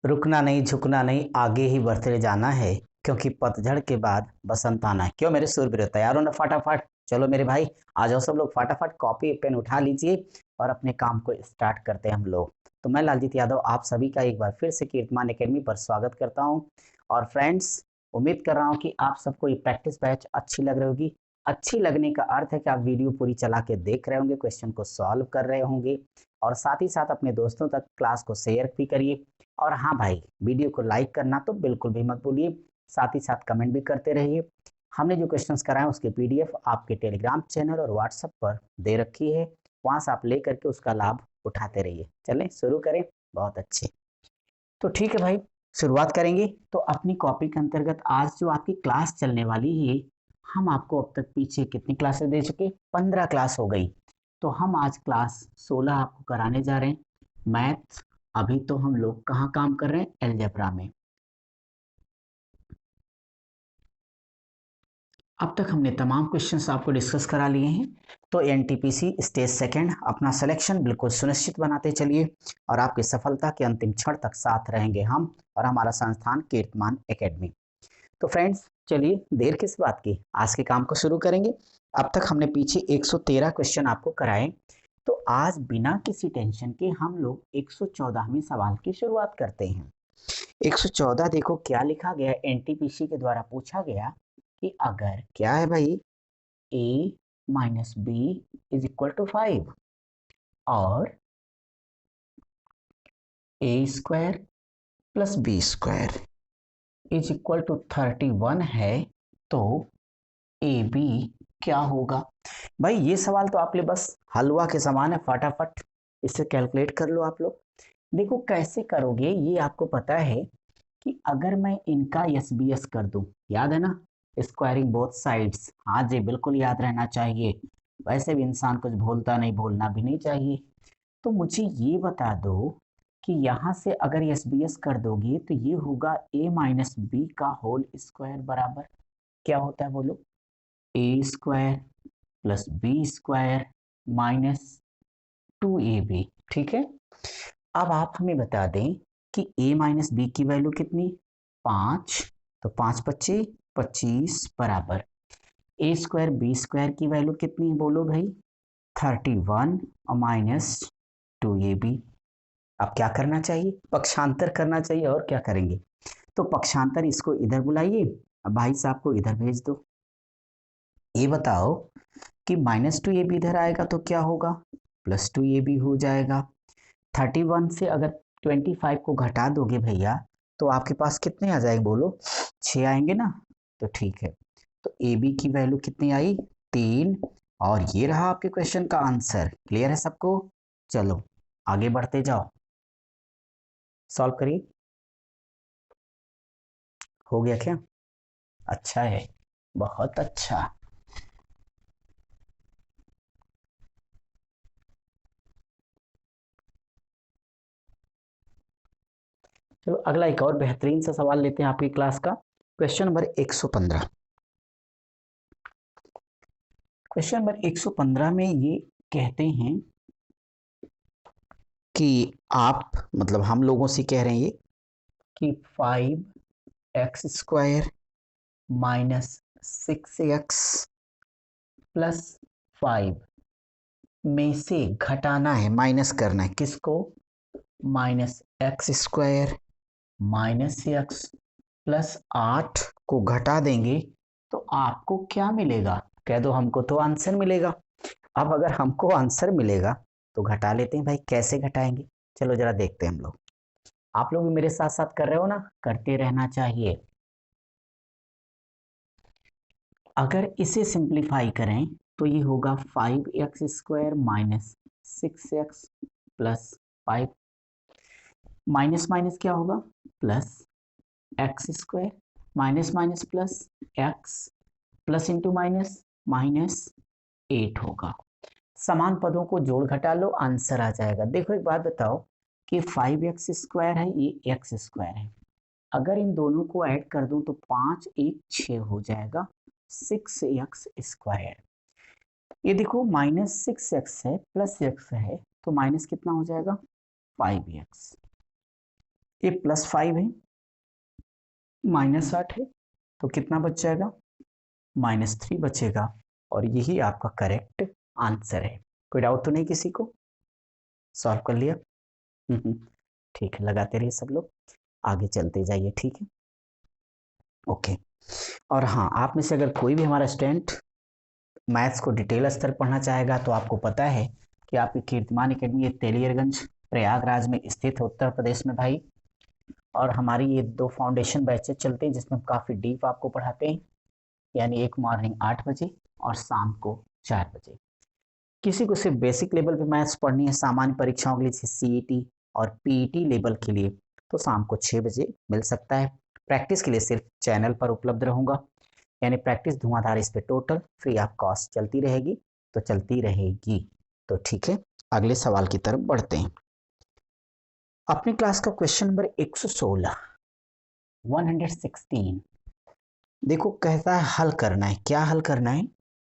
रुकना नहीं, झुकना नहीं, आगे ही बढ़ते जाना है, क्योंकि पतझड़ के बाद बसंत आना है। क्यों मेरे शूरवीर, तैयार हो ना फटाफट? चलो मेरे भाई, आ जाओ सब लोग, फटाफट कॉपी पेन उठा लीजिए और अपने काम को स्टार्ट करते हैं हम लोग। तो मैं लालजीत यादव आप सभी का एक बार फिर से कीर्तिमान एकेडमी पर स्वागत करता हूं। और फ्रेंड्स, उम्मीद कर रहा हूं कि आप सबको ये प्रैक्टिस बैच अच्छी लग रही होगी। अच्छी लगने का अर्थ है कि आप वीडियो पूरी चला के देख रहे होंगे, क्वेश्चन को सॉल्व कर रहे होंगे, और साथ ही साथ अपने दोस्तों तक क्लास को शेयर भी करिए। और हाँ भाई, वीडियो को लाइक करना तो बिल्कुल भी मत भूलिए, साथ ही साथ कमेंट भी करते रहिए। हमने जो क्वेश्चंस कराए उसके पीडीएफ आपके टेलीग्राम चैनल और व्हाट्सएप पर दे रखी है, वहां से आप ले करके उसका लाभ उठाते रहिए। चलें शुरू करें। बहुत अच्छे। तो ठीक है भाई, शुरुआत करेंगे। तो अपनी कॉपी के अंतर्गत आज जो आपकी क्लास चलने वाली है, हम आपको अब तक पीछे कितनी क्लासेस दे चुके? 15 क्लास हो गई। तो हम आज क्लास 16 आपको कराने जा रहे हैं, मैथ। अभी तो हम लोग कहाँ काम कर रहे हैं? अलजेब्रा में। अब तक हमने तमाम क्वेश्चंस आपको डिस्कस करा लिए हैं। तो एनटीपीसी स्टेज सेकंड अपना सिलेक्शन बिल्कुल सुनिश्चित बनाते चलिए, और आपकी सफलता के अंतिम क्षण तक साथ रहेंगे हम और हमारा संस्थान कीर्तिमान एकेडमी। तो फ्रेंड्स, चलिए देर किस बात की, आज के काम को शुरू करेंगे। अब तक हमने पीछे 113 क्वेश्चन आपको कराए, तो आज बिना किसी टेंशन के हम लोग 114वें सवाल की शुरुआत करते हैं। 114 देखो क्या लिखा गया, एनटीपीसी के द्वारा पूछा गया कि अगर क्या है भाई, a minus b is equal to 5 और a square plus b square is equal to 31 है, तो ए बी क्या होगा? भाई ये सवाल तो आप लिए बस हलवा के समान है, फटाफट इससे कैलकुलेट कर लो आप लोग। देखो कैसे करोगे, ये आपको पता है कि अगर मैं इनका एस बी एस कर दूं, याद है ना, स्क्वायरिंग बोथ साइड्स। हाँ जी, बिल्कुल याद रहना चाहिए, वैसे भी इंसान कुछ भूलता नहीं, भूलना भी नहीं चाहिए। तो मुझे ये बता दो कि यहाँ से अगर एस बी एस कर दोगे तो ये होगा ए माइनस बी का होल स्क्वायर बराबर क्या होता है बोलो? A square plus b square minus 2ab। ठीक है। अब आप हमें बता दें कि a माइनस बी की वैल्यू कितनी? 5। तो 5 25 25 बराबर ए स्क्वायर बी स्क्वायर की वैल्यू कितनी है बोलो भाई? 31 और माइनस 2ab। अब क्या करना चाहिए? पक्षांतर करना चाहिए, और क्या करेंगे? तो पक्षांतर, इसको इधर बुलाइए, अब भाई साहब को इधर भेज दो। ये बताओ कि माइनस 2ab इधर आएगा तो क्या होगा? प्लस 2ab हो जाएगा। 31 से अगर 25 को घटा दोगे भैया, तो आपके पास कितने आ जाएंगे बोलो? 6 आएंगे ना? तो ठीक है, तो ए बी की वैल्यू कितनी आई? 3। और ये रहा आपके क्वेश्चन का आंसर। क्लियर है सबको? चलो आगे बढ़ते जाओ, सॉल्व करिए। हो गया क्या? अच्छा है, बहुत अच्छा। चलो अगला एक और बेहतरीन सा सवाल लेते हैं आपकी क्लास का, क्वेश्चन नंबर 115। क्वेश्चन नंबर 115 में ये कहते हैं कि आप, मतलब हम लोगों से कह रहे हैं ये, कि 5x² माइनस 6x प्लस 5 में से घटाना है, माइनस करना है किसको? -x² माइनस एक्स प्लस 8 को घटा देंगे तो आपको क्या मिलेगा? कह दो हमको तो आंसर मिलेगा। अब अगर हमको आंसर मिलेगा तो घटा लेते हैं भाई, कैसे घटाएंगे? चलो जरा देखते हैं हम लोग। आप लोग भी मेरे साथ साथ कर रहे हो ना? करते रहना चाहिए। अगर इसे सिंप्लीफाई करें तो ये होगा 5x² minus 6x plus 5, minus minus क्या होगा? Plus x² minus minus plus x plus into minus minus 8 होगा। समान पदों को जोड़ घटा लो, आंसर आ जाएगा। देखो एक बात बताओ कि 5x² है, ये x² है, अगर इन दोनों को ऐड कर दूं तो 5 1 6 हो जाएगा 6x²। ये देखो -6x है प्लस x है, तो माइनस कितना हो जाएगा? 5x। ये +5 है, -8 है, तो कितना बच जाएगा? -3 बचेगा। और यही आपका करेक्ट आंसर है। कोई डाउट तो नहीं किसी को? सॉल्व कर लिया? ठीक है, लगाते रहिए सब लोग, आगे चलते जाइए, ठीक है, ओके। और हाँ, आप में से अगर कोई भी हमारा स्टूडेंट मैथ्स को डिटेल स्तर पढ़ना चाहेगा तो आपको पता है कि आपकी कीर्तिमान एकेडमी तेलियरगंज प्रयागराज में स्थित है, उत्तर प्रदेश में भाई। और हमारी ये 2 फाउंडेशन बैचेज चलते हैं जिसमें हम काफ़ी डीप आपको पढ़ाते हैं, यानी एक मॉर्निंग 8 बजे और शाम को 4 बजे। किसी को सिर्फ बेसिक लेवल पे मैथ्स पढ़नी है सामान्य परीक्षाओं के लिए, जैसे सीईटी और पीईटी लेवल के लिए, तो शाम को 6 बजे मिल सकता है। प्रैक्टिस के लिए सिर्फ चैनल पर उपलब्ध रहूँगा, यानी प्रैक्टिस धुआंधार इस पे टोटल फ्री ऑफ कॉस्ट चलती रहेगी, तो चलती रहेगी। तो ठीक है, अगले सवाल की तरफ बढ़ते हैं। अपनी क्लास का क्वेश्चन नंबर 116 116 देखो, कहता है हल करना है। क्या हल करना है?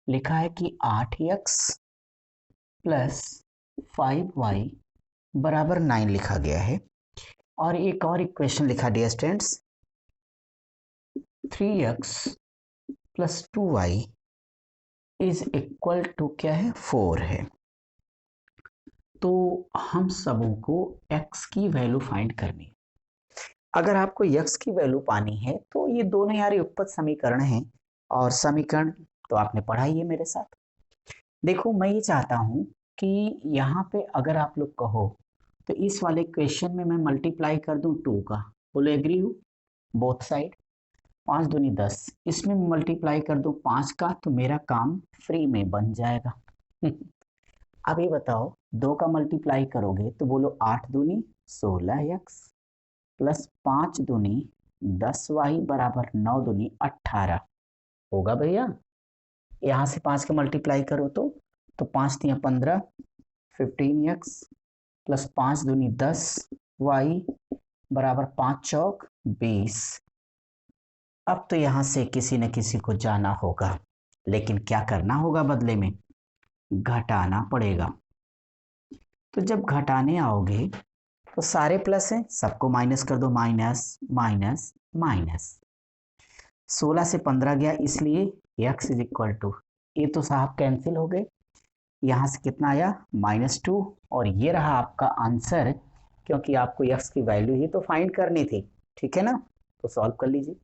लिखा है कि 8x प्लस 5y बराबर 9 लिखा गया है। और एक और इक्वेशन लिखा dear students, 3x plus 2y is equal to क्या है? 4 है। तो हम सबों को x की वैल्यू फाइंड करनी है। अगर आपको x की वैल्यू पानी है तो ये दोनों यार युगपत समीकरण हैं, और समीकरण तो आपने पढ़ा ही है मेरे साथ। देखो, मैं ये चाहता हूं कि यहाँ पे अगर आप लोग कहो तो इस वाले क्वेश्चन में मैं मल्टीप्लाई कर दूं 2 का, बोलो एग्री हो? बोथ साइड 5 दूनी 10, इसमें मल्टीप्लाई कर दूं 5 का, तो मेरा काम फ्री में बन जाएगा। अब ये बताओ, 2 का मल्टीप्लाई करोगे तो बोलो 8 दूनी 16x प्लस 5 दूनी 10y बराबर 9 दूनी 18 होगा भैया। यहाँ से 5 का मल्टीप्लाई करो तो 5 दिया 15, 15x प्लस 5 दूनी 10y बराबर 5 चौक 20। अब तो यहाँ से किसी न किसी को जाना होगा, लेकिन क्या करना होगा बदले में? घटाना पड़ेगा। तो जब घटाने आओगे तो सारे प्लस हैं, सबको माइनस कर दो, माइनस माइनस माइनस। 16 से 15 गया, इसलिए x इज इक्वल टू, ये तो साहब कैंसिल हो गए, यहाँ से कितना आया? -2। और ये रहा आपका आंसर, क्योंकि आपको x की वैल्यू ही तो फाइंड करनी थी, ठीक है ना? तो सॉल्व कर लीजिए।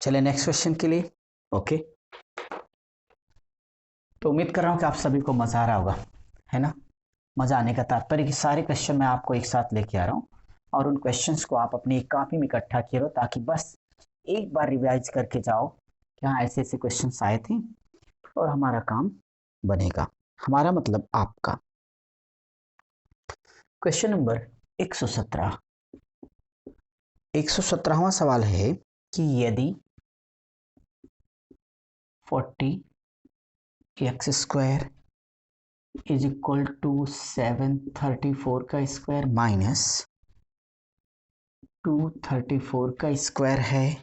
चले नेक्स्ट क्वेश्चन के लिए, ओके। तो उम्मीद कर रहा हूँ कि आप सभी को मजा आ रहा होगा, है ना? मजा आने का तात्पर्य कि सारे क्वेश्चन मैं आपको एक साथ लेके आ रहा हूँ, और उन क्वेश्चंस को आप अपनी एक कॉपी में इकट्ठा किए रहो, ताकि बस एक बार रिवाइज करके जाओ कि हाँ ऐसे ऐसे क्वेश्चंस आए थे, और हमारा काम बनेगा, हमारा मतलब आपका। क्वेश्चन नंबर 117, 117वां सवाल है कि यदि 40x square is equal to 734 का स्क्वायर माइनस 234 का स्क्वायर है,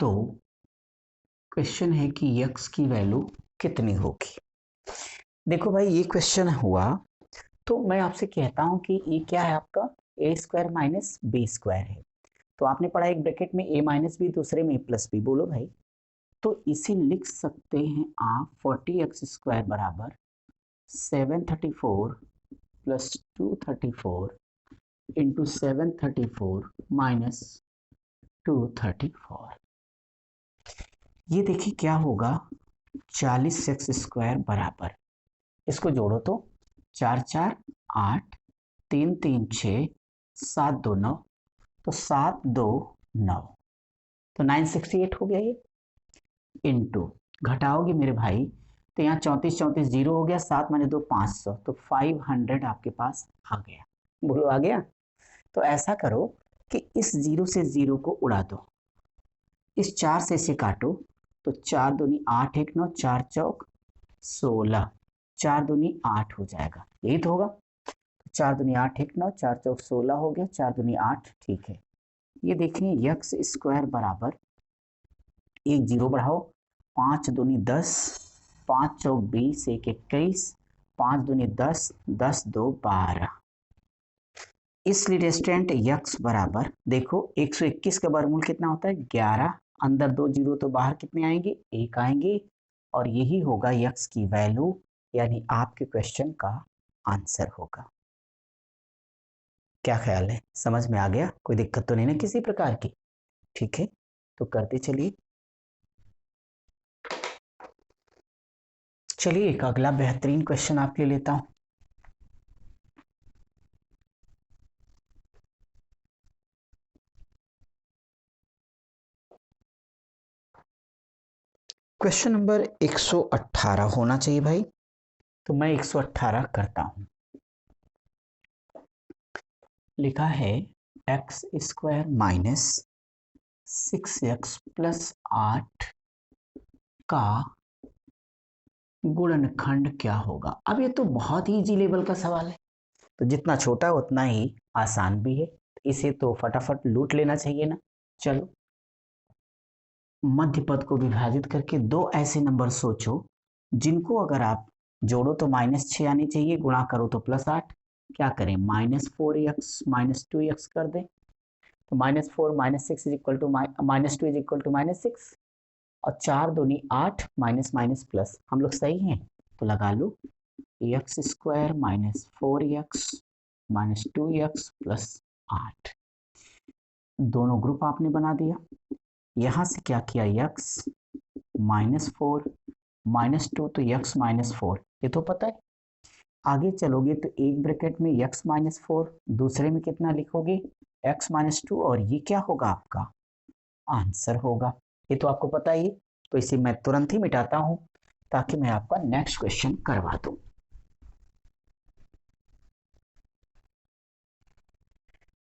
तो क्वेश्चन है कि x की वैल्यू कितनी होगी। देखो भाई, ये क्वेश्चन हुआ तो मैं आपसे कहता हूं कि ये क्या है आपका? ए स्क्वायर माइनस बी स्क्वायर है। तो आपने पढ़ा एक ब्रैकेट में a माइनस बी, दूसरे में a प्लस बी, बोलो भाई। तो इसे लिख सकते हैं आप 40x स्क्वायर बराबर 734 प्लस 234 इंटू 734 माइनस 234। ये देखिए क्या होगा, 40x स्क्वायर बराबर, इसको जोड़ो तो 4 4 8, 3 3 6, 7 2 9, तो 7 2 9, तो 968 हो गया ये। इंटू घटाओगे मेरे भाई तो यहाँ 34 34 जीरो हो गया, 7 माइनस 2 500, तो 500 आपके पास आ गया। बोलो आ गया? तो ऐसा करो कि इस जीरो से जीरो को उड़ा दो, इस 4 से इसे काटो, तो 4 दूनी 8 1 9, 4 चौक 16, 4 दूनी 8 हो जाएगा, यही तो होगा। 4 दूनी 8 1 9, 4 चौक 16 हो गया, 4 दूनी 8, ठीक है। ये देखिए x स्क्वायर बराबर, एक जीरो बढ़ाओ, 5 दूनी 10, 5 चौक 20, 1 21, 5 दूनी 10, 10 2 12। इसलिए रेस्टोरेंट यक्स बराबर देखो 121 का वर्गमूल कितना होता है 11, अंदर 2 जीरो तो बाहर कितने आएंगे 1 आएंगे, और यही होगा यक्स की वैल्यू, यानी आपके क्वेश्चन का आंसर होगा। क्या ख्याल है, समझ में आ गया? कोई दिक्कत तो नहीं ना किसी प्रकार की? ठीक है, तो करते चलिए। चलिए एक अगला बेहतरीन क्वेश्चन आपके लिए लेता हूं। क्वेश्चन नंबर 118 होना चाहिए भाई, तो मैं 118 करता हूं। लिखा है x square minus 6x plus 8 का गुणनखंड क्या होगा। अब ये तो बहुत ही इजी लेवल का सवाल है, तो जितना छोटा उतना ही आसान भी है, इसे तो फटाफट लूट लेना चाहिए ना। चलो, मध्य पद को विभाजित करके दो ऐसे नंबर सोचो जिनको अगर आप जोड़ो तो -6 आनी चाहिए, गुणा करो तो +8। क्या करें, -4x -2x कर दें, तो -4 -6 is equal to -2 is equal to -6, और 4 दूनी 8, माइनस माइनस प्लस, हम लोग सही हैं तो लगा लो x square minus 4x minus 2x plus 8। दोनों ग्रुप आपने बना दिया। यहां से क्या किया, x -4 -2 तो x -4, ये तो पता है। आगे चलोगे तो एक ब्रैकेट में x -4, दूसरे में कितना लिखोगे x -2, और ये क्या होगा आपका आंसर होगा। ये तो आपको पता ही है, तो इसे मैं तुरंत ही मिटाता हूं ताकि मैं आपका नेक्स्ट क्वेश्चन करवा दूं।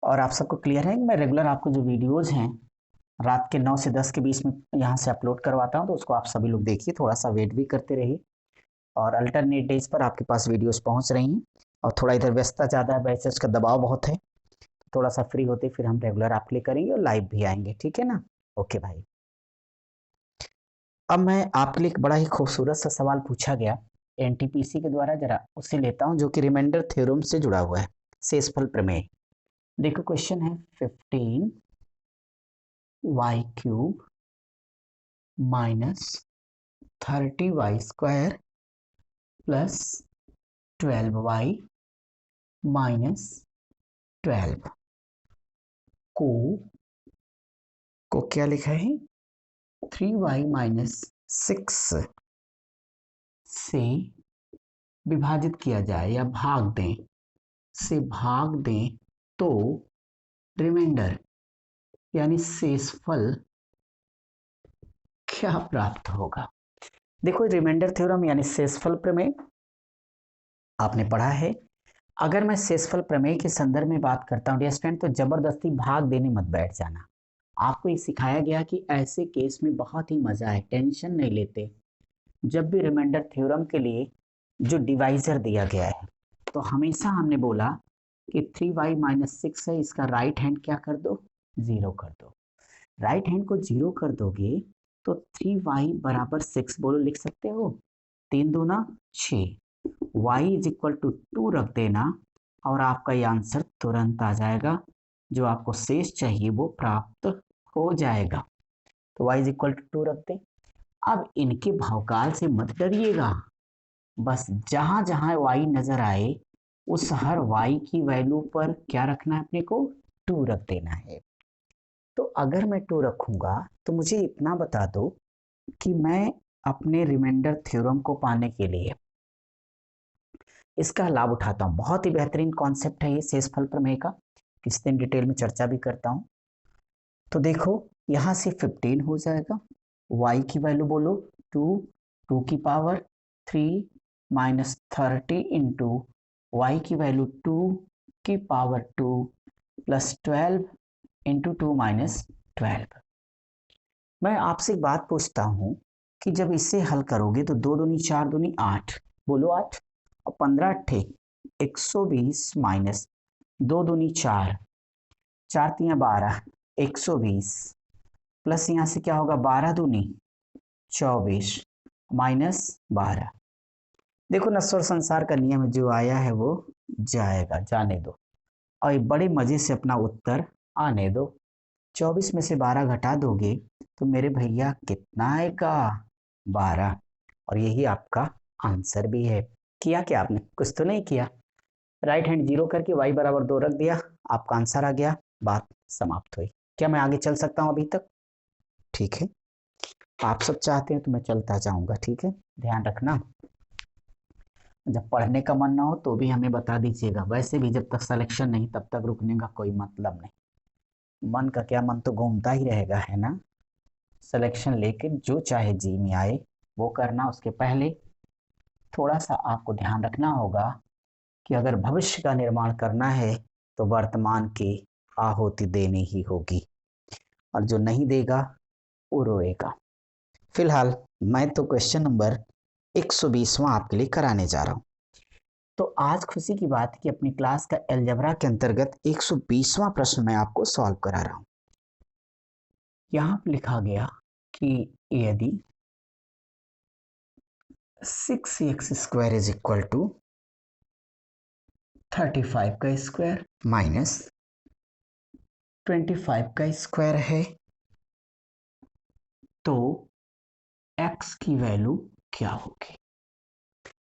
और आप सबको क्लियर है कि मैं रेगुलर आपको जो वीडियोज हैं रात के 9 से 10 के बीच में यहाँ से अपलोड करवाता हूँ, तो उसको आप सभी लोग देखिए, थोड़ा सा वेट भी करते रहिए, और अल्टरनेट डेज पर आपके पास वीडियोस पहुँच रही हैं। और थोड़ा इधर व्यस्तता ज़्यादा है, बैचेस का दबाव बहुत है, थोड़ा सा फ्री होते फिर हम रेगुलर आपके लिए करेंगे और लाइव भी आएंगे, ठीक है ना। ओके भाई, अब मैं आपके लिए एक बड़ा ही खूबसूरत सा सवाल पूछा गया एनटीपीसी के द्वारा, जरा उसे लेता हूं, जो कि रिमाइंडर थ्योरम से जुड़ा हुआ है, शेषफल प्रमेय। देखो क्वेश्चन है 15y³ minus 30y² plus 12y minus 12 को क्या लिखा है 3y माइनस 6 से विभाजित किया जाए या भाग दें, तो रिमाइंडर यानी शेषफल क्या प्राप्त होगा। देखो रिमाइंडर थ्योरम यानी शेषफल प्रमेय आपने पढ़ा है। अगर मैं शेषफल प्रमेय के संदर्भ में बात करता हूँ डियर स्टूडेंट, तो जबरदस्ती भाग देने मत बैठ जाना। आपको ये सिखाया गया कि ऐसे केस में बहुत ही मजा है, टेंशन नहीं लेते। जब भी रिमाइंडर थ्योरम के लिए जो डिवाइजर दिया गया है, तो हमेशा हमने बोला कि 3y माइनस 6 है, इसका राइट हैंड क्या कर दो 0 कर दो। राइट हैंड को 0 कर दोगे तो 3y बराबर 6 बोलो, लिख सकते हो, 3 दूना 6, y इज इक्वल टू 2 रख देना, और आपका ये आंसर तुरंत आ जाएगा, जो आपको शेष चाहिए वो प्राप्त हो जाएगा। तो y इज इक्वल टू 2 रख दें। अब इनके भावकाल से मत डरिएगा, बस जहां जहां y नजर आए उस हर y की वैल्यू पर क्या रखना है अपने को 2 रख देना है। तो अगर मैं 2 रखूंगा तो मुझे इतना बता दो कि मैं अपने रिमाइंडर थ्योरम को पाने के लिए इसका लाभ उठाता हूं। बहुत ही बेहतरीन कॉन्सेप्ट है ये शेषफल प्रमेय का, किसी दिन डिटेल में चर्चा भी करता हूं। तो देखो यहां से 15 हो जाएगा, y की वैल्यू बोलो 2, 2 की पावर 3 माइनस 30 इंटू वाई की वैल्यू 2 की पावर 2 प्लस 12 इंटू 2 माइनस 12। मैं आपसे एक बात पूछता हूं कि जब इसे हल करोगे तो 2 दूनी 4 दूनी 8, बोलो 8, और 15 अट्ठे 120 माइनस 2 दूनी 4, 4 तियां 12, 120 प्लस यहाँ से क्या होगा 12 दूनी 24 माइनस 12, देखो नश्वर संसार का नियम है, जो आया है वो जाएगा, जाने दो। और ये बड़े मजे से अपना उत्तर आने दो। 24 में से 12 घटा दोगे तो मेरे भैया कितना आएगा? 12। और यही आपका आंसर भी है। किया क्या आपने? कुछ तो नहीं किया। राइट हैंड जीरो करके y बराबर 2 रख दिया, आपका आंसर आ गया, बात समाप्त हुई। क्या मैं आगे चल सकता हूं अभी तक? ठीक है, आप सब चाहते हैं तो मैं चलता जाऊंगा, ठीक है। ध्यान रखना, जब पढ़ने का मन ना हो तो भी हमें बता दीजिएगा। वैसे भी जब तक सिलेक्शन नहीं तब तक रुकने का कोई मतलब नहीं। मन का क्या, मन तो घूमता ही रहेगा, है ना। सिलेक्शन लेके जो चाहे जी में आए वो करना। उसके पहले थोड़ा सा आपको ध्यान रखना होगा कि अगर भविष्य का निर्माण करना है तो वर्तमान की आहुति देनी ही होगी, और जो नहीं देगा वो रोएगा। फिलहाल मैं तो क्वेश्चन नंबर 120वां आपके लिए कराने जा रहा हूं। तो आज खुशी की बात है कि अपनी क्लास का अलजेब्रा के अंतर्गत 120वां प्रश्न मैं आपको सॉल्व करा रहा हूं। यहां पर लिखा गया कि यदि 6x² इज इक्वल टू 35 का स्क्वायर माइनस 25 का स्क्वायर है तो x की वैल्यू क्या होगी?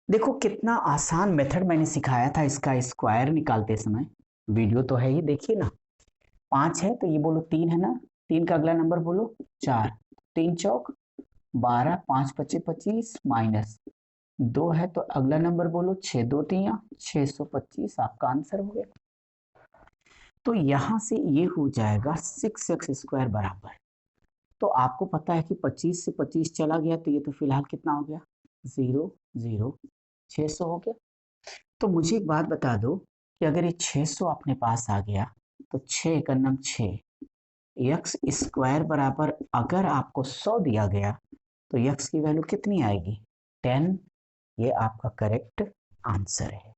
देखो कितना आसान मेथड मैंने सिखाया था इसका स्क्वायर निकालते समय। वीडियो तो है ही, देखिए ना। 5 है तो ये बोलो 3 है ना, 3 का अगला नंबर बोलो 4, 3 चौक 12, 5 पचे 25 माइनस 2 है तो अगला नंबर बोलो 6, 2 तिया 625, आपका आंसर हो गया। तो यहां से ये हो जाएगा 6x² बराबर, तो आपको पता है कि 25 से 25 चला गया तो ये तो फिलहाल कितना हो गया? 0 0, 600 हो गया। तो मुझे एक बात बता दो कि अगर ये 600 अपने पास आ गया तो 6 का नम 6, x² बराबर अगर आपको 100 दिया गया तो x की वैल्यू कितनी आएगी? 10। ये आपका करेक्ट आंसर है।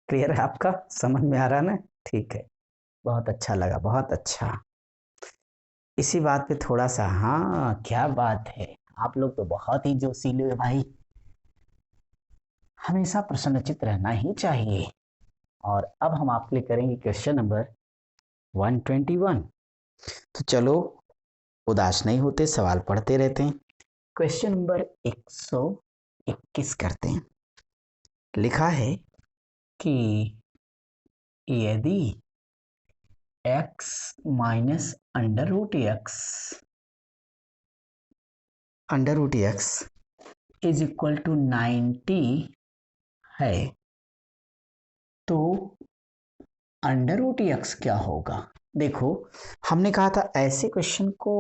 क्लियर है आपका? समझ में आ रहा ना? ठीक है, बहुत अच्छा लगा, बहुत अच्छा। इसी बात पे थोड़ा सा, हाँ क्या बात है, आप लोग तो बहुत ही जोशीले हो भाई। हमेशा प्रसन्नचित्त रहना ही चाहिए। और अब हम आपके लिए करेंगे क्वेश्चन नंबर 121। तो चलो उदास नहीं होते, सवाल पढ़ते रहते हैं। क्वेश्चन नंबर 121 करते हैं। लिखा है कि यदि x minus under root x is equal to 90 है तो अंडर रूट x क्या होगा? देखो हमने कहा था ऐसे क्वेश्चन को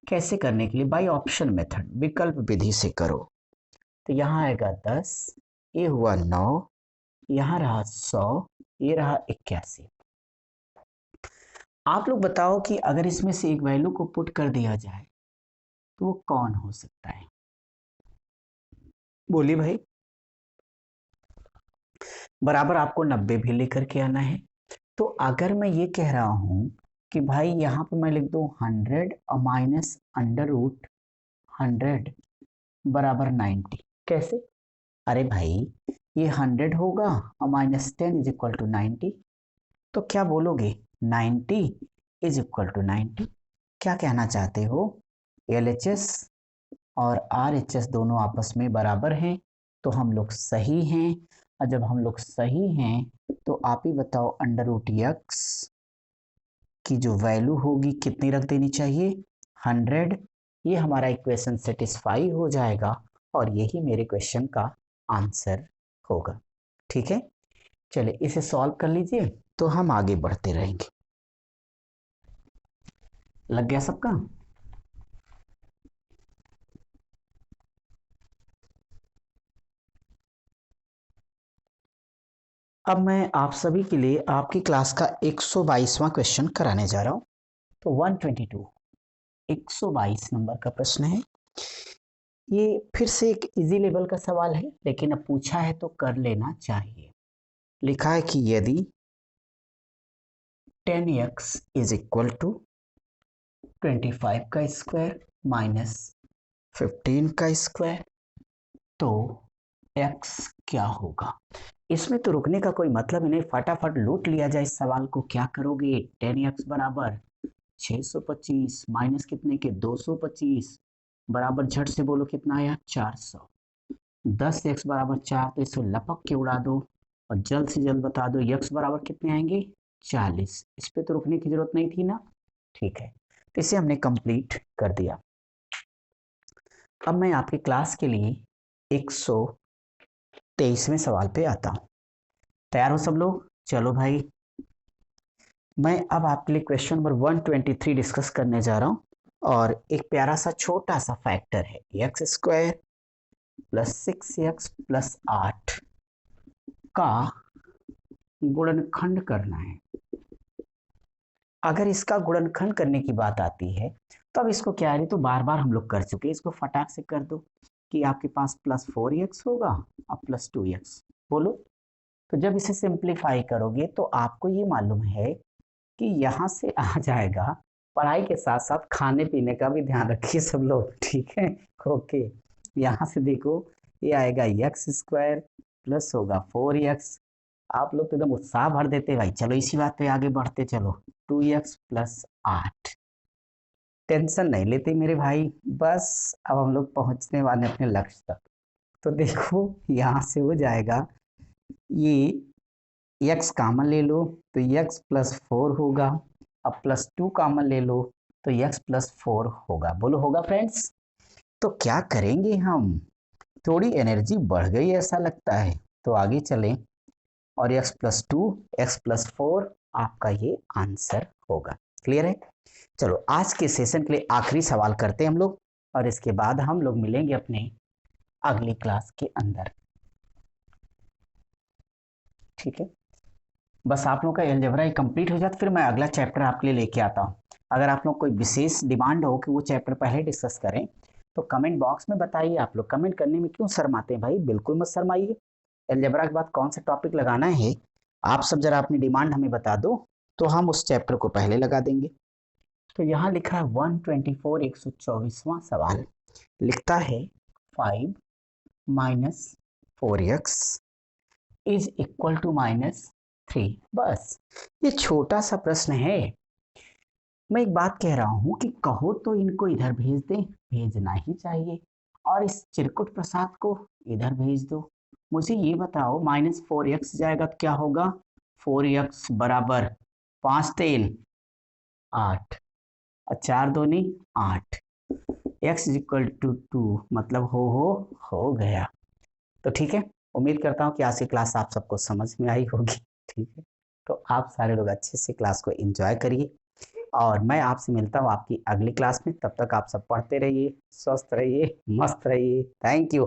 कैसे करने के लिए, बाय ऑप्शन मेथड, विकल्प विधि से करो। तो यहाँ आएगा 10, ये हुआ 9, यहाँ रहा 100, ये रहा 81। आप लोग बताओ कि अगर इसमें से एक वैल्यू को पुट कर दिया जाए तो वो कौन हो सकता है? बोलिए भाई। बराबर आपको 90 भी लेकर के आना है। तो अगर मैं ये कह रहा हूं कि भाई यहाँ पे मैं लिख दूं 100 और माइनस अंडर रूट 100 बराबर 90, कैसे? अरे भाई ये 100 होगा और -10 इज इक्वल टू 90, तो क्या बोलोगे? 90 इज इक्वल टू 90। क्या कहना चाहते हो? LHS और RHS दोनों आपस में बराबर हैं तो हम लोग सही हैं। और जब हम लोग सही हैं तो आप ही बताओ अंडर रूट x की जो वैल्यू होगी कितनी रख देनी चाहिए? 100। ये हमारा इक्वेशन सेटिस्फाई हो जाएगा और यही मेरे क्वेश्चन का आंसर होगा। ठीक है, चलिए इसे सॉल्व कर लीजिए तो हम आगे बढ़ते रहेंगे। लग गया सबका? अब मैं आप सभी के लिए आपकी क्लास का 122वां क्वेश्चन कराने जा रहा हूं। तो 122 122 नंबर का प्रश्न है। ये फिर से एक इजी लेवल का सवाल है, लेकिन अब पूछा है तो कर लेना चाहिए। लिखा है कि यदि 10x इज इक्वल टू 25 का स्क्वायर माइनस 15 का स्क्वायर तो x क्या होगा। इसमें तो रुकने का कोई मतलब ही नहीं, फटाफट लूट लिया जाए इस सवाल को। क्या करोगे, 10x बराबर 625 माइनस कितने के 225 बराबर झट से बोलो कितना आया 400। 10x बराबर 4 तो इसको लपक के उड़ा दो और जल्द से जल्द बता दो x बराबर कितने आएंगे 40। इस पे तो रुकने की जरूरत नहीं थी ना। ठीक है, तो इसे हमने कंप्लीट कर दिया। अब मैं आपकी क्लास के लिए 123वें सवाल पे आता हूं। तैयार हो सब लोग? चलो भाई, मैं अब आपके लिए क्वेश्चन नंबर 123 डिस्कस करने जा रहा हूं। और एक प्यारा सा छोटा सा फैक्टर है x square plus 6x plus 8 का गुणनखंड करना है। अगर इसका गुणनखंड करने की बात आती है तो अब इसको क्या है, तो बार बार हम लोग कर चुके हैं, इसको फटाक से कर दो कि आपके पास प्लस 4x होगा और प्लस 2x। बोलो, तो जब इसे सिंप्लीफाई करोगे तो आपको ये मालूम है कि यहाँ से आ जाएगा। पढ़ाई के साथ साथ खाने पीने का भी ध्यान रखिए सब लोग, ठीक है। ओके, यहाँ से देखो ये आएगा एक्स स्क्वायर प्लस होगा 4x। आप लोग तो एकदम उत्साह भर देते भाई। चलो इसी बात पे आगे बढ़ते चलो। 2x प्लस 8, टेंशन नहीं लेते मेरे भाई, बस अब हम लोग पहुंचने वाले अपने लक्ष्य तक। तो देखो यहाँ से हो जाएगा, ये x कॉमन ले लो तो x प्लस 4 होगा। अब प्लस 2 कॉमन ले लो तो x प्लस 4 होगा। बोलो होगा फ्रेंड्स? तो क्या करेंगे हम, थोड़ी एनर्जी बढ़ गई ऐसा लगता है, तो आगे चलें और x प्लस 2 x प्लस 4 आपका ये आंसर होगा। क्लियर है? चलो आज के सेशन के लिए आखिरी सवाल करते हैं हम लोग, और इसके बाद हम लोग मिलेंगे अपने अगली क्लास के अंदर। ठीक है, बस आप लोगों का अलजेब्रा कंप्लीट हो जाता फिर मैं अगला चैप्टर आपके लिए लेके आता हूँ। अगर आप लोग कोई विशेष डिमांड हो कि वो चैप्टर पहले डिस्कस करें तो कमेंट बॉक्स में बताइए। आप लोग कमेंट करने में क्यों शर्माते हैं भाई, बिल्कुल मत शर्माइए। अलजेब्रा के बाद कौन सा टॉपिक लगाना है आप सब जरा अपनी डिमांड हमें बता दो, तो हम उस चैप्टर को पहले लगा देंगे। तो यहाँ लिखा है 124 124वां सवाल लिखता है 5 minus 4x is equal to -3। बस ये छोटा सा प्रश्न है। मैं एक बात कह रहा हूं कि कहो तो इनको इधर भेज दें, भेजना ही चाहिए, और इस चिरकुट प्रसाद को इधर भेज दो। मुझे ये बताओ -4x जाएगा तो क्या होगा, 4x बराबर 5 3 8 और 4 दूनी 8, x इक्वल टू 2 मतलब हो गया। तो ठीक है, उम्मीद करता हूँ कि आज की क्लास आप सबको समझ में आई होगी। ठीक है, तो आप सारे लोग अच्छे से क्लास को एंजॉय करिए और मैं आपसे मिलता हूँ आपकी अगली क्लास में। तब तक आप सब पढ़ते रहिए, स्वस्थ रहिए, मस्त रहिए। Thank you.